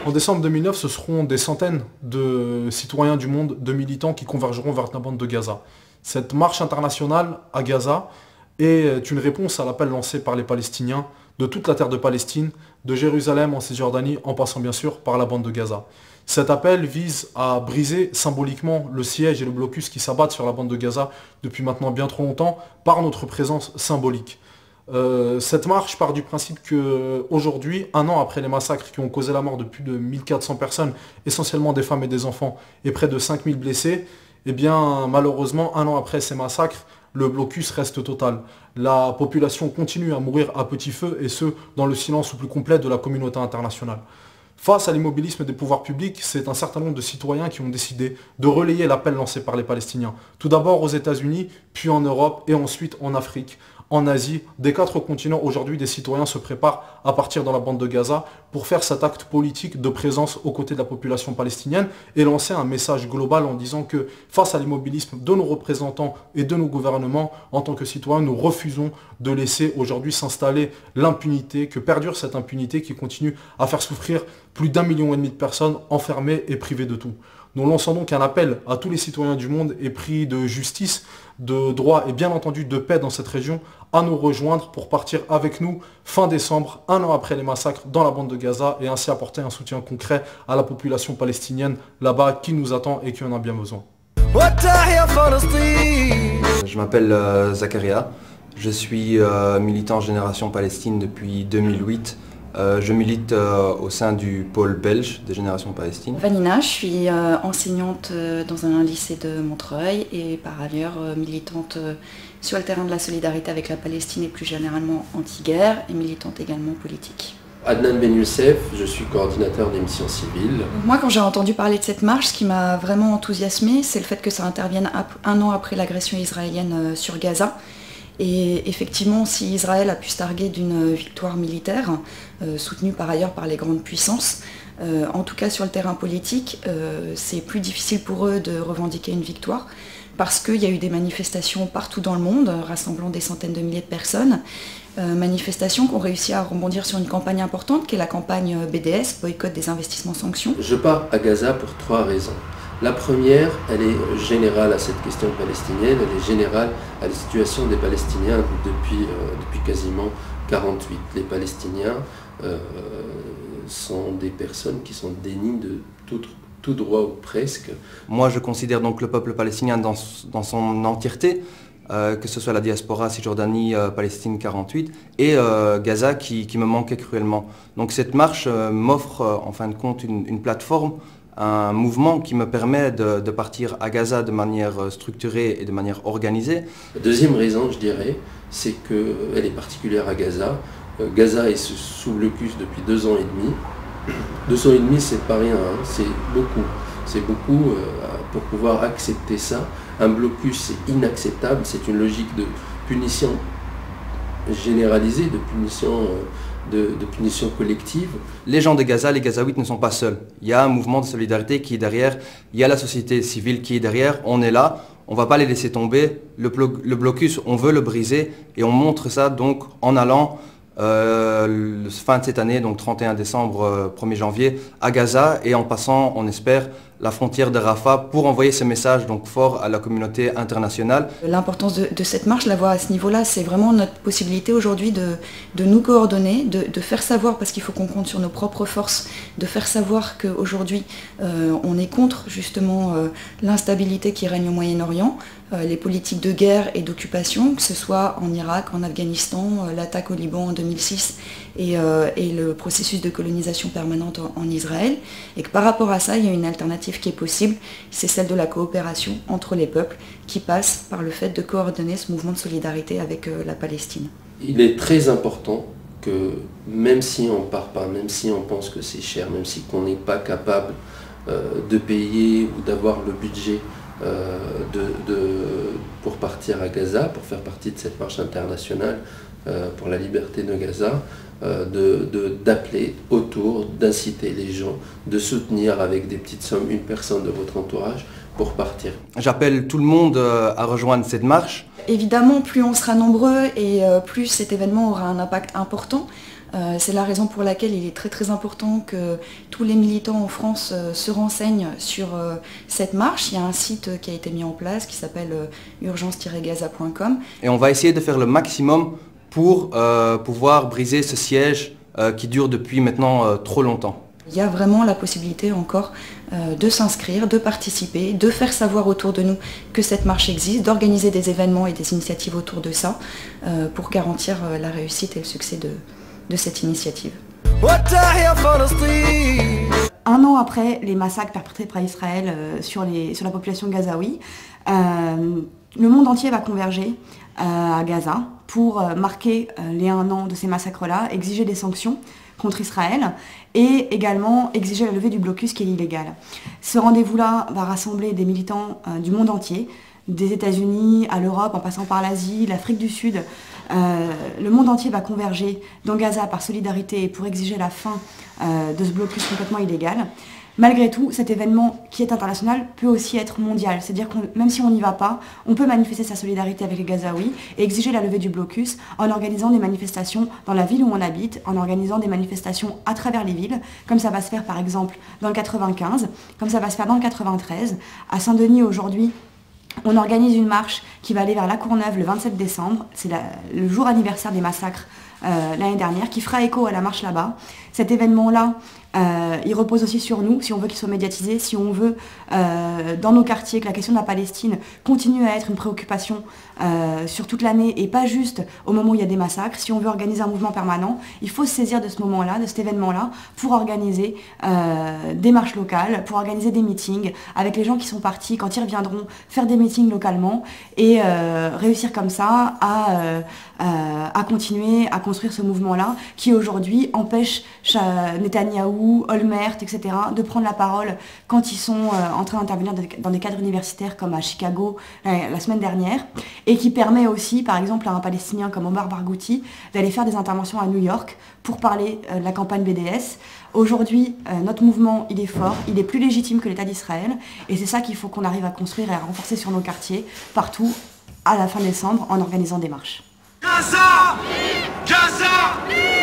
En décembre 2009, ce seront des centaines de citoyens du monde, de militants qui convergeront vers la bande de Gaza. Cette marche internationale à Gaza est une réponse à l'appel lancé par les Palestiniens de toute la terre de Palestine, de Jérusalem en Cisjordanie, en passant bien sûr par la bande de Gaza. Cet appel vise à briser symboliquement le siège et le blocus qui s'abattent sur la bande de Gaza depuis maintenant bien trop longtemps par notre présence symbolique. Cette marche part du principe qu'aujourd'hui, un an après les massacres qui ont causé la mort de plus de 1400 personnes, essentiellement des femmes et des enfants, et près de 5000 blessés, eh bien malheureusement, un an après ces massacres, le blocus reste total. La population continue à mourir à petit feu, et ce, dans le silence le plus complet de la communauté internationale. Face à l'immobilisme des pouvoirs publics, c'est un certain nombre de citoyens qui ont décidé de relayer l'appel lancé par les Palestiniens. Tout d'abord aux États-Unis, puis en Europe et ensuite en Afrique. En Asie, des 4 continents, aujourd'hui, des citoyens se préparent à partir dans la bande de Gaza pour faire cet acte politique de présence aux côtés de la population palestinienne et lancer un message global en disant que face à l'immobilisme de nos représentants et de nos gouvernements, en tant que citoyens, nous refusons de laisser aujourd'hui s'installer l'impunité, que perdure cette impunité qui continue à faire souffrir plus d'1,5 million de personnes enfermées et privées de tout. Nous lançons donc un appel à tous les citoyens du monde épris de justice, de droit et bien entendu de paix dans cette région, à nous rejoindre pour partir avec nous fin décembre, un an après les massacres dans la bande de Gaza, et ainsi apporter un soutien concret à la population palestinienne là-bas qui nous attend et qui en a bien besoin. Je m'appelle Zakaria, je suis militant Génération Palestine depuis 2008. Je milite au sein du pôle belge de Génération Palestine. Vanina, je suis enseignante dans un lycée de Montreuil et par ailleurs militante sur le terrain de la solidarité avec la Palestine et plus généralement anti-guerre et militante également politique. Adnan Ben Youssef, je suis coordinateur des missions civiles. Moi, quand j'ai entendu parler de cette marche, ce qui m'a vraiment enthousiasmée, c'est le fait que ça intervienne un an après l'agression israélienne sur Gaza. Et effectivement, si Israël a pu se targuer d'une victoire militaire, soutenue par ailleurs par les grandes puissances, en tout cas sur le terrain politique, c'est plus difficile pour eux de revendiquer une victoire, parce qu'il y a eu des manifestations partout dans le monde, rassemblant des centaines de milliers de personnes, manifestations qui ont réussi à rebondir sur une campagne importante, qui est la campagne BDS, boycott des investissements sanctions. Je pars à Gaza pour 3 raisons. La première, elle est générale à cette question palestinienne, elle est générale à la situation des Palestiniens depuis quasiment 48. Les Palestiniens sont des personnes qui sont dénies de tout droit ou presque. Moi je considère donc le peuple palestinien dans son entièreté, que ce soit la diaspora, Cisjordanie, Palestine 48 et Gaza qui me manquait cruellement. Donc cette marche m'offre en fin de compte une plateforme, un mouvement qui me permet de partir à Gaza de manière structurée et de manière organisée. La deuxième raison, je dirais, c'est qu'elle est particulière à Gaza. Gaza est sous blocus depuis 2 ans et demi. 2 ans et demi, c'est pas rien, hein. C'est beaucoup. C'est beaucoup pour pouvoir accepter ça. Un blocus, c'est inacceptable, c'est une logique de punition généralisée, de punition collective. Les gens de Gaza, les Gazaouites ne sont pas seuls. Il y a un mouvement de solidarité qui est derrière, il y a la société civile qui est derrière, on est là, on ne va pas les laisser tomber. Le blocus, on veut le briser et on montre ça donc en allant fin de cette année, donc 31 décembre, 1er janvier, à Gaza et en passant, on espère, la frontière de Rafah pour envoyer ce message donc fort à la communauté internationale. L'importance de cette marche, je la vois à ce niveau-là, c'est vraiment notre possibilité aujourd'hui de nous coordonner, de faire savoir, parce qu'il faut qu'on compte sur nos propres forces, de faire savoir qu'aujourd'hui on est contre justement l'instabilité qui règne au Moyen-Orient, les politiques de guerre et d'occupation, que ce soit en Irak, en Afghanistan, l'attaque au Liban en 2006 et le processus de colonisation permanente en Israël, et que par rapport à ça, il y a une alternative qui est possible, c'est celle de la coopération entre les peuples, qui passe par le fait de coordonner ce mouvement de solidarité avec la Palestine. Il est très important que, même si on ne part pas, même si on pense que c'est cher, même si on n'est pas capable de payer ou d'avoir le budget pour partir à Gaza, pour faire partie de cette marche internationale pour la liberté de Gaza, d'appeler autour, d'inciter les gens, de soutenir avec des petites sommes une personne de votre entourage pour partir. J'appelle tout le monde à rejoindre cette marche. Évidemment, plus on sera nombreux et plus cet événement aura un impact important. C'est la raison pour laquelle il est très important que tous les militants en France se renseignent sur cette marche. Il y a un site qui a été mis en place qui s'appelle urgence-gaza.com. Et on va essayer de faire le maximum pour pouvoir briser ce siège qui dure depuis maintenant trop longtemps. Il y a vraiment la possibilité encore de s'inscrire, de participer, de faire savoir autour de nous que cette marche existe, d'organiser des événements et des initiatives autour de ça pour garantir la réussite et le succès de cette initiative. Un an après les massacres perpétrés par Israël sur la population gazaoui, le monde entier va converger à Gaza pour marquer les 1 an de ces massacres-là, exiger des sanctions contre Israël et également exiger la levée du blocus qui est illégal. Ce rendez-vous-là va rassembler des militants du monde entier, des États-Unis à l'Europe, en passant par l'Asie, l'Afrique du Sud. Le monde entier va converger dans Gaza par solidarité et pour exiger la fin de ce blocus complètement illégal. Malgré tout, cet événement qui est international peut aussi être mondial. C'est-à-dire que même si on n'y va pas, on peut manifester sa solidarité avec les Gazaouis et exiger la levée du blocus en organisant des manifestations dans la ville où on habite, en organisant des manifestations à travers les villes, comme ça va se faire par exemple dans le 95, comme ça va se faire dans le 93. À Saint-Denis aujourd'hui, on organise une marche qui va aller vers La Courneuve le 27 décembre. C'est le jour anniversaire des massacres l'année dernière, qui fera écho à la marche là-bas. Cet événement-là, il repose aussi sur nous, si on veut qu'il soit médiatisé, si on veut, dans nos quartiers, que la question de la Palestine continue à être une préoccupation sur toute l'année et pas juste au moment où il y a des massacres. Si on veut organiser un mouvement permanent, il faut se saisir de ce moment-là, de cet événement-là, pour organiser des marches locales, pour organiser des meetings avec les gens qui sont partis, quand ils reviendront, faire des meetings localement et réussir comme ça à continuer à construire ce mouvement-là qui aujourd'hui empêche Netanyahou, Olmert, etc. de prendre la parole quand ils sont en train d'intervenir dans des cadres universitaires comme à Chicago la semaine dernière et qui permet aussi par exemple à un Palestinien comme Omar Barghouti d'aller faire des interventions à New York pour parler de la campagne BDS. Aujourd'hui, notre mouvement, il est fort, il est plus légitime que l'État d'Israël et c'est ça qu'il faut qu'on arrive à construire et à renforcer sur nos quartiers partout à la fin décembre en organisant des marches. Gaza! Gaza!